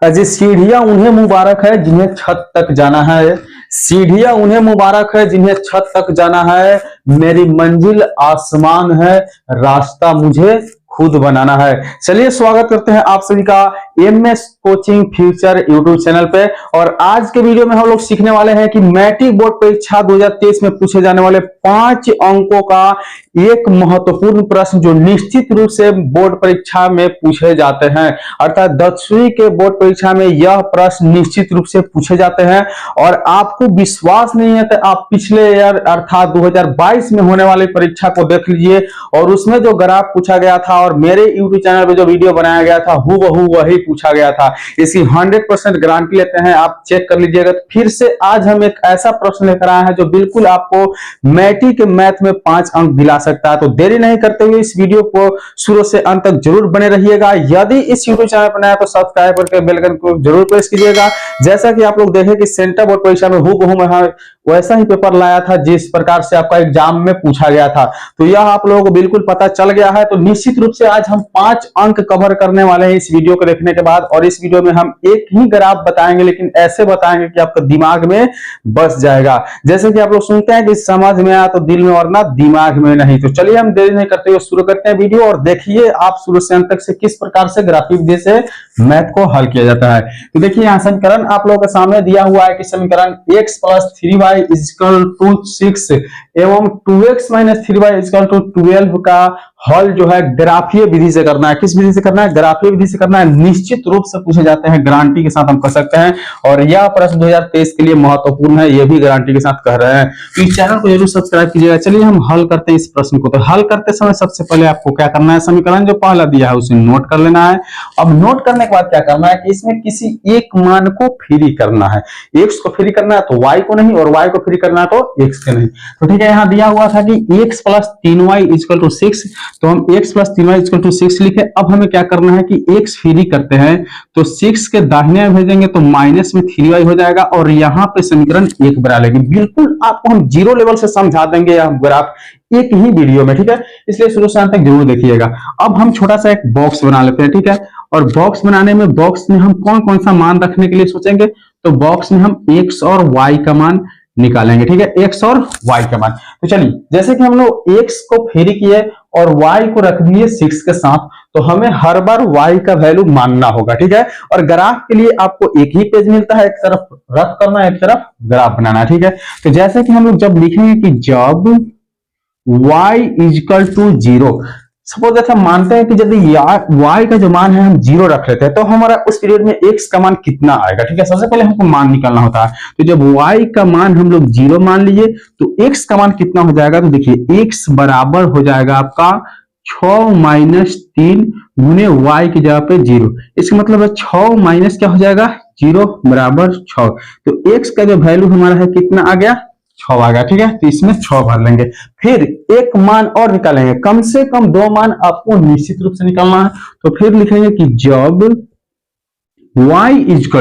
अजी सीढ़ियां उन्हें मुबारक है जिन्हें छत तक जाना है। सीढ़ियां उन्हें मुबारक है जिन्हें छत तक जाना है। मेरी मंजिल आसमान है, रास्ता मुझे खुद बनाना है। चलिए स्वागत करते हैं आप सभी का MS coaching future YouTube channel पे। और आज के वीडियो में हम लोग सीखने वाले हैं कि मैट्रिक बोर्ड परीक्षा 2023 में पूछे जाने वाले 5 अंकों का एक महत्वपूर्ण प्रश्न जो निश्चित रूप से बोर्ड परीक्षा में पूछे जाते हैं। अर्थात 10वीं के बोर्ड परीक्षा में यह प्रश्न निश्चित रूप से पूछे जाते हैं। और आपको विश्वास नहीं है तो आप पिछले ईयर अर्थात 2022 में होने वाली परीक्षा को देख लीजिए और उसमें जो ग्राफ पूछा गया था और मेरे यूट्यूब चैनल पे जो वीडियो बनाया गया था हूबहू वही पूछा गया था। इसकी 100% गारंटी लेते हैं, आप चेक कर लीजिएगा। फिर से आज हम एक ऐसा प्रश्न लेकर आए हैं जो बिल्कुल आपको मैट्रिक के मैथ में 5 अंक दिला सकता है। तो देरी नहीं करते हुए इस वीडियो को शुरू से अंत तक जरूर बने रहिएगा। यदि इस यूट्यूब चैनल पर नया तो सब्सक्राइब करके बेल आइकन को जरूर प्रेस कीजिएगा। जैसा कि आप लोग देखें कि सेंटर बोर्ड परीक्षा में हूबहू मैं वैसा ही पेपर लाया था जिस प्रकार से आपका एग्जाम में पूछा गया था। तो यह आप लोगों को बिल्कुल पता चल गया है। तो निश्चित रूप से आज हम 5 अंक कवर करने वाले हैं इस वीडियो को देखने के बाद। और इस वीडियो में हम एक ही ग्राफ बताएंगे, लेकिन ऐसे बताएंगे कि आपका दिमाग में बस जाएगा। जैसे कि आप लोग सुनते हैं कि समझ में आया तो दिल में वरना दिमाग में नहीं। तो चलिए हम देरी नहीं करते हुए शुरू करते हैं वीडियो और देखिए आप शुरू से अंत तक से किस प्रकार से ग्राफिक विधि से मैथ को हल किया जाता है। तो देखिए यहाँ समीकरण आप लोगों के सामने दिया हुआ है कि समीकरण x + 3y = 6 एवं 2x - 3y = 12 का हल जो है ग्राफीय विधि से करना है। किस विधि से करना है? ग्राफीय विधि से करना है। निश्चित रूप से पूछे जाते हैं, गारंटी के साथ हम कह सकते हैं। और यह प्रश्न 2023 के लिए महत्वपूर्ण है, यह भी गारंटी के साथ कह रहे हैं। तो इस चैनल को जरूर सब्सक्राइब कीजिएगा। चलिए हम हल करते हैं इस प्रश्न को। तो हल करते समय सबसे पहले आपको क्या करना है, समीकरण जो पहला दिया है उसे नोट कर लेना है। अब नोट करने के बाद क्या करना है कि इसमें किसी एक मान को फ्री करना है। x को फ्री करना है तो y को नहीं, और y को फ्री करना है तो x के नहीं। तो ठीक है, यहाँ दिया हुआ था कि x + 3y = 6, तो हम x + 3y = 6 लिखे। अब हमें क्या करना है कि x फ्री करते हैं तो 6 के दाहिने भेजेंगे तो माइनस में 3y हो जाएगा और यहाँ पे समीकरण 1 बना लेंगे। बिल्कुल आपको हम 0 लेवल से समझा देंगे यह ग्राफ एक ही वीडियो में, ठीक है। इसलिए शुरू से अंत तक जरूर देखिएगा। अब हम छोटा सा एक बॉक्स बना लेते हैं, ठीक है। और बॉक्स बनाने में बॉक्स में हम कौन कौन सा मान रखने के लिए सोचेंगे, तो बॉक्स में हम x और y का मान निकालेंगे, ठीक है। x और y का मान। तो चलिए जैसे कि हम लोग x को फ्री किए और y को रख दिए 6 के साथ, तो हमें हर बार y का वैल्यू मानना होगा, ठीक है। और ग्राफ के लिए आपको एक ही पेज मिलता है, एक तरफ रफ करना, एक तरफ ग्राफ बनाना, ठीक है। तो जैसे कि हम लोग जब लिखेंगे कि जब y = 0, सपोज ऐसा मानते हैं कि यदि y का जो मान है हम 0 रख लेते हैं तो हमारा उस पीरियड में x का मान कितना आएगा, ठीक है। सबसे पहले हमको मान निकालना होता है। तो जब y का मान हम लोग 0 मान लिए तो x का मान कितना हो जाएगा, तो देखिए x बराबर हो जाएगा आपका 6 - 3 गुने y की जगह पे 0। इसका मतलब है 6 माइनस क्या हो जाएगा, 0 बराबर 6। तो x का जो वैल्यू हमारा है कितना आ गया, 6 आ गया, ठीक है। तो इसमें 6 भर लेंगे। फिर एक मान और निकालेंगे, कम से कम 2 मान आपको निश्चित रूप से निकालना है। तो फिर लिखेंगे कि जब y =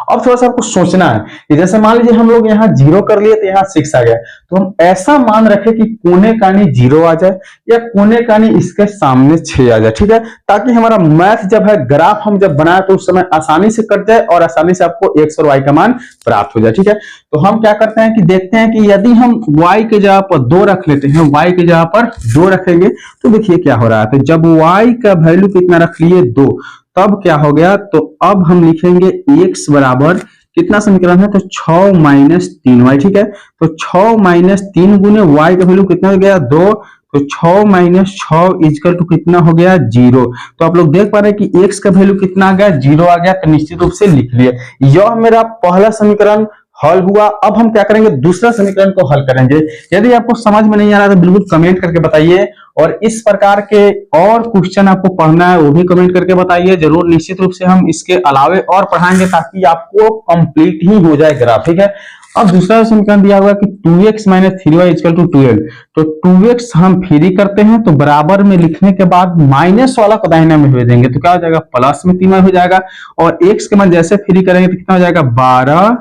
अब थोड़ा सा आपको सोचना है कि जैसे मान लीजिए हम लोग यहाँ 0 कर लिए तो यहाँ 6 आ गया, तो हम ऐसा मान रखें कि कोने कानी 0 आ जाए या कोने कानी इसके सामने 6 आ जाए, ठीक है। ताकि हमारा मैथ जब है ग्राफ हम जब बनाए तो उस समय आसानी से कट जाए और आसानी से आपको x और y का मान प्राप्त हो जाए, ठीक है। तो हम क्या करते हैं कि देखते हैं कि यदि हम y के जगह पर 2 रख लेते हैं, y के जगह पर 2 रखेंगे तो देखिए क्या हो रहा है। तो जब y का वैल्यू कितना रख लिए 2, तब क्या हो गया, तो अब हम लिखेंगे x बराबर कितना समीकरण है, तो 6 - 3y, ठीक है। तो 6 - 3 गुने y का वैल्यू कितना हो गया, 2। तो 6 - 6 = कितना हो गया, 0। तो आप लोग देख पा रहे हैं कि x का वैल्यू कितना आ गया, 0 आ गया। तो निश्चित रूप से लिख लिए, यह मेरा पहला समीकरण हल हुआ। अब हम क्या करेंगे, दूसरा समीकरण को हल करेंगे। यदि आपको समझ में नहीं आ रहा तो बिल्कुल कमेंट करके बताइए। और इस प्रकार के और क्वेश्चन आपको पढ़ना है वो भी कमेंट करके बताइए जरूर। निश्चित रूप से हम इसके अलावे और पढ़ाएंगे ताकि आपको कंप्लीट ही हो जाए ग्राफ, ठीक है। अब दूसरा समीकरण दिया हुआ है कि 2x - 3y = 12। तो 2x हम फ्री करते हैं तो बराबर में लिखने के बाद माइनस वाला को दाहिने में भेज देंगे तो क्या हो जाएगा, प्लस में 3y हो जाएगा। और x के मान जैसे फ्री करेंगे तो कितना हो जाएगा, 12,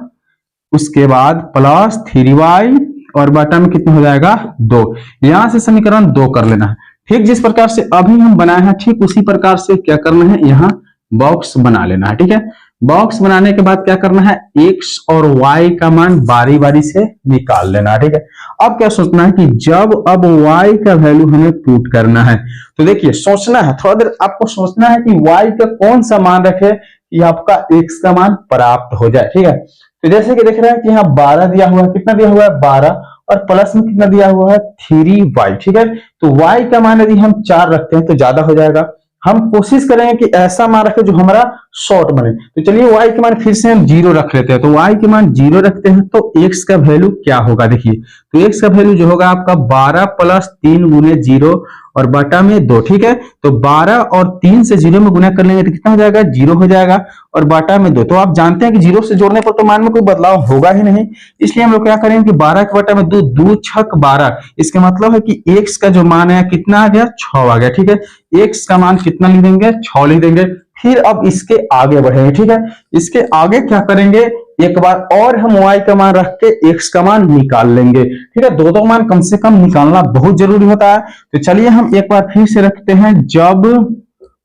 उसके बाद प्लस 3y और बटा में कितना हो जाएगा, 2। यहां से समीकरण 2 कर लेना है। ठीक जिस प्रकार से अभी हम बनाए हैं ठीक उसी प्रकार से क्या करना है, यहाँ बॉक्स बना लेना है, ठीक है। बॉक्स बनाने के बाद क्या करना है, x और y का मान बारी बारी से निकाल लेना है, ठीक है। अब क्या सोचना है कि जब अब y का वैल्यू हमें पुट करना है, तो देखिए सोचना है, थोड़ा देर आपको सोचना है कि y का कौन सा मान रखे कि आपका x का मान प्राप्त हो जाए, ठीक है। तो जैसे कि देख रहे हैं कि यहाँ 12 दिया हुआ है, कितना दिया हुआ है 12, और प्लस में कितना दिया हुआ है 3y, ठीक है। तो y का मान यदि हम 4 रखते हैं तो ज्यादा हो जाएगा, हम कोशिश करेंगे कि ऐसा मान रखें जो हमारा शॉर्ट बने। तो चलिए y के मान फिर से हम 0 रख लेते हैं, तो y के मान 0 रखते हैं तो x का वैल्यू क्या होगा, देखिए तो x का वैल्यू जो होगा आपका 12 प्लस 3 गुने 0 और बटा में 2, ठीक है। तो 12 और 3 से 0 में गुना कर लेंगे तो कितना हो जाएगा, 0 हो जाएगा, और बटा में 2। तो आप जानते हैं कि 0 से जोड़ने पर तो मान में कोई बदलाव होगा ही नहीं, इसलिए हम लोग क्या करेंगे कि 12 के बटा में 2, 2 छक 12, इसका मतलब है कि x का जो मान है कितना आ गया, 6 आ गया, ठीक है। x का मान कितना लिख देंगे, 6 लिख देंगे। फिर अब इसके आगे बढ़ेंगे, ठीक है। इसके आगे क्या करेंगे, एक बार और हम y का मान रख के x का मान निकाल लेंगे, ठीक है। दो मान कम से कम निकालना बहुत जरूरी होता है। तो चलिए हम एक बार फिर से रखते हैं, जब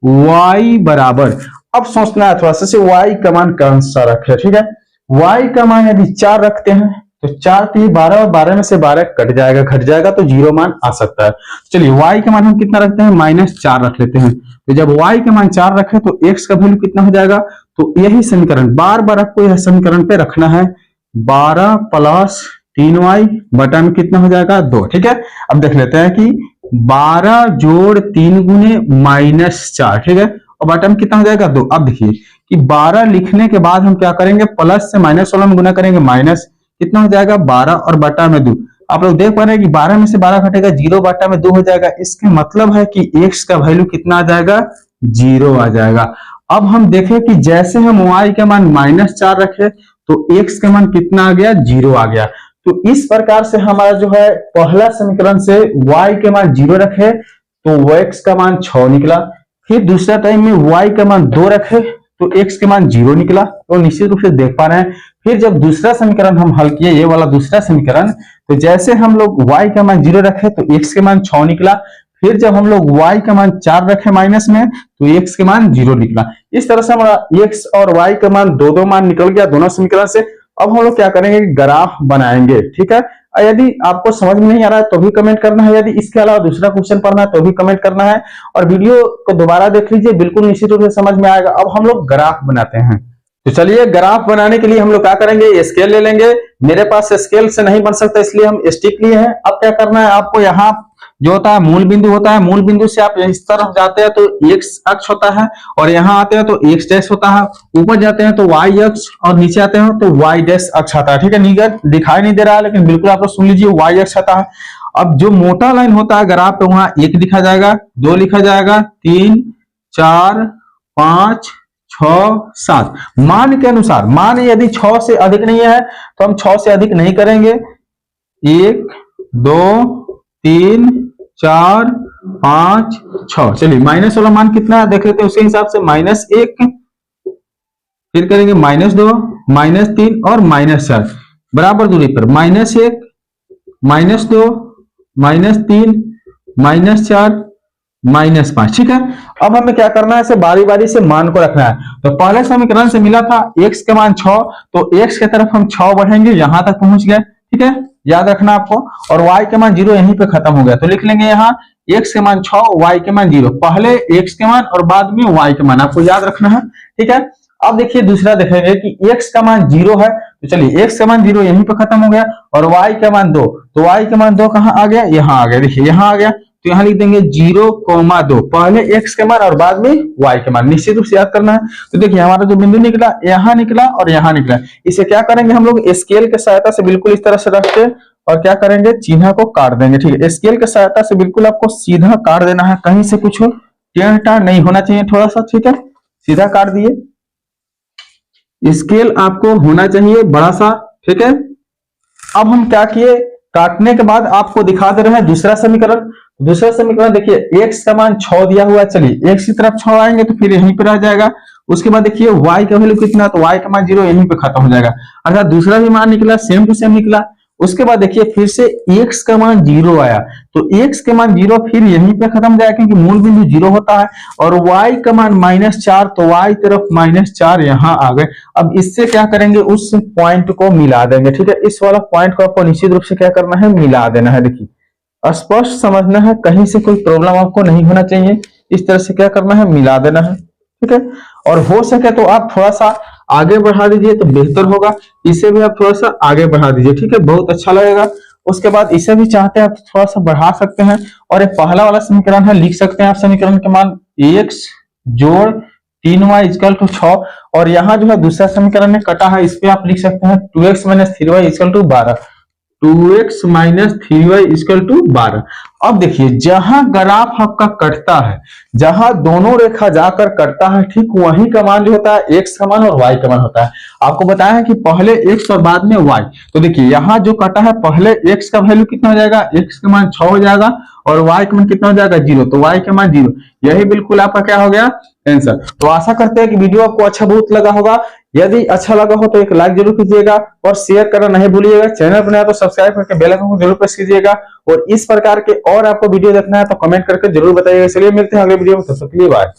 y बराबर, अब सोचना है थोड़ा सा से y का मान कौन सा रखे, ठीक है। y का मान यदि 4 रखते हैं तो 4 3 12, और 12 में से 12 कट जाएगा, घट जाएगा तो 0 मान आ सकता है। चलिए y का मान हम कितना रखते हैं, -4 रख लेते हैं। तो जब y का मान 4 रखे तो x का वैल्यू कितना हो जाएगा, तो यही समीकरण बार बार आपको यह समीकरण पे रखना है, 12 प्लस 3y बटा में कितना हो जाएगा 2, ठीक है। अब देख लेते हैं कि 12 जोड़ 3 गुने -4, ठीक है, और बटा में कितना हो जाएगा 2। अब देखिए कि 12 लिखने के बाद हम क्या करेंगे, प्लस से माइनस वाला में गुना करेंगे, माइनस कितना हो जाएगा 12 और बटा में 2। आप लोग देख पा रहे हैं कि 12 में से 12 घटेगा, 0 बटा में 2 हो जाएगा। इसके मतलब है कि x का वैल्यू कितना आ जाएगा, 0 आ जाएगा। अब हम देखें कि जैसे हम y का मान -4 रखे तो x का मान कितना आ गया, 0 आ गया। तो इस प्रकार से हमारा जो है पहला समीकरण से y के मान 0 रखे तो x का मान 6 निकला। फिर दूसरा टाइम में y का मान 2 रखे तो x के मान 0 निकला, तो निश्चित रूप से देख पा रहे हैं। फिर जब दूसरा समीकरण हम हल किए, ये वाला दूसरा समीकरण, तो जैसे हम लोग y का मान 0 रखे तो x के मान 6 निकला। फिर जब हम लोग y का मान 4 रखे माइनस में तो x के मान 0 निकला। इस तरह से हमारा x और y का मान दो मान निकल गया दोनों समीकरण से। अब हम लोग क्या करेंगे, ग्राफ बनाएंगे, ठीक है। यदि आपको समझ में नहीं आ रहा है तो भी कमेंट करना है, यदि इसके अलावा दूसरा क्वेश्चन पढ़ना है तो भी कमेंट करना है, और वीडियो को दोबारा देख लीजिए, बिल्कुल निश्चित रूप से समझ में आएगा। अब हम लोग ग्राफ बनाते हैं। तो चलिए ग्राफ बनाने के लिए हम लोग क्या करेंगे, स्केल ले लेंगे। मेरे पास स्केल से नहीं बन सकता इसलिए हम स्टिक लिए हैं। अब क्या करना है, आपको यहाँ जो होता है मूल बिंदु होता है, मूल बिंदु से आप इस तरफ जाते हैं तो x अक्ष होता है, और यहाँ आते हैं तो x डैश होता है, ऊपर जाते हैं तो y अक्ष, और नीचे आते हैं तो y डैश अक्ष आता है, ठीक है। निगत दिखाई नहीं दे रहा है लेकिन बिल्कुल आप लोग सुन लीजिए, y अक्ष आता है। अब जो मोटा लाइन होता है ग्राफ पे, वहां 1 लिखा जाएगा, 2 लिखा जाएगा, 3 4 5 6 7, मान के अनुसार। मान यदि 6 से अधिक नहीं है तो हम 6 से अधिक नहीं करेंगे, 1 2 3 4 5 6। चलिए माइनस वाला मान कितना है देख लेते हैं, उसके हिसाब से -1, फिर करेंगे -2 -3 और -4, बराबर दूरी पर -1 -2 -3 -4 -5, ठीक है। अब हमें क्या करना है, इसे बारी बारी से मान को रखना है। तो पहले समीकरण से मिला था x के मान 6, तो x के तरफ हम 6 बढ़ेंगे, यहां तक पहुंच गए, ठीक है, याद रखना आपको। और y के मान 0 यहीं पे खत्म हो गया, तो लिख लेंगे यहाँ x के मान 6, y के मान 0, पहले x के मान और बाद में y के मान, आपको याद रखना है, ठीक है। अब देखिए दूसरा देखेंगे कि x का मान 0 है, तो चलिए x का मान 0 यहीं पे खत्म हो गया, और y का मान 2, तो y का मान 2 कहाँ आ गया, यहाँ आ गया, देखिए यहाँ आ गया। तो यहाँ लिख देंगे 0,2, पहले x के मान और बाद में y के मान, निश्चित रूप से याद करना है। तो देखिए हमारा जो बिंदु निकला, यहाँ निकला और यहाँ निकला, इसे क्या करेंगे हम लोग स्केल के सहायता से बिल्कुल इस तरह से रख के, और क्या करेंगे, चिन्ह को काट देंगे, ठीक है। स्केल के सहायता से बिल्कुल आपको सीधा काट देना है, कहीं से कुछ टेढ़ टाढ़ नहीं होना चाहिए, थोड़ा सा, ठीक है, सीधा काट दिए। स्केल आपको होना चाहिए बड़ा सा, ठीक है। अब हम क्या किए, काटने के बाद आपको दिखा दे रहे हैं दूसरा समीकरण। दूसरा समीकरण देखिए, x का मान 6 दिया हुआ है, चलिए x की तरफ 6 आएंगे तो फिर यहीं पे रह जाएगा। उसके बाद देखिए y का वैल्यू कितना, तो y का मान 0 यहीं पे खत्म हो जाएगा, अर्थात दूसरा भी मान निकला, सेम टू सेम निकला। उसके बाद देखिए फिर से x का मान 0 आया, तो x के मान 0 फिर यहीं पे खत्म जाएगा क्योंकि मूल बिंदु 0 होता है। और y का मान -4, तो y तरफ -4 यहाँ आ गए। अब इससे क्या करेंगे, उस पॉइंट को मिला देंगे। ठीक है, इस वाला पॉइंट को आपको निश्चित रूप से क्या करना है, मिला देना है। देखिए स्पष्ट समझना है, कहीं से कोई प्रॉब्लम आपको नहीं होना चाहिए। इस तरह से क्या करना है, मिला देना है। ठीक है, और हो सके तो आप थोड़ा सा आगे बढ़ा दीजिए तो बेहतर होगा। इसे भी आप थोड़ा सा आगे बढ़ा दीजिए, ठीक है, बहुत अच्छा लगेगा। उसके बाद इसे भी चाहते हैं आप थोड़ा सा बढ़ा सकते हैं। और ये पहला वाला समीकरण है, लिख सकते हैं आप समीकरण के मान x जोड़ 3y इक्वल टू 6। और यहाँ जो है दूसरा समीकरण में कटा है, इस पे आप लिख सकते हैं 2x minus 3y equal to 12। 2x minus 3y equal to 12। अब देखिए जहां ग्राफ आपका कटता है, जहां दोनों रेखा जाकर कटता है, ठीक वही का मान जो होता है x का मान और y का मान होता है। आपको बताया है कि पहले x और बाद में y। तो देखिए यहाँ जो कटा है, पहले x का वैल्यू कितना हो जाएगा, x का मान 6 हो जाएगा और y का मान कितना हो जाएगा, 0। तो y का मान 0, यही बिल्कुल आपका क्या हो गया, आंसर। तो आशा करते हैं कि वीडियो आपको अच्छा बहुत लगा होगा। यदि अच्छा लगा हो तो एक लाइक जरूर कीजिएगा और शेयर करना नहीं भूलिएगा। चैनल पर नया तो सब्सक्राइब करके बेल आइकन को जरूर प्रेस कीजिएगा। और इस प्रकार के और आपको वीडियो देखना है तो कमेंट करके जरूर बताइएगा। चलिए मिलते हैं अगले वीडियो में, तब तक के लिए बाय।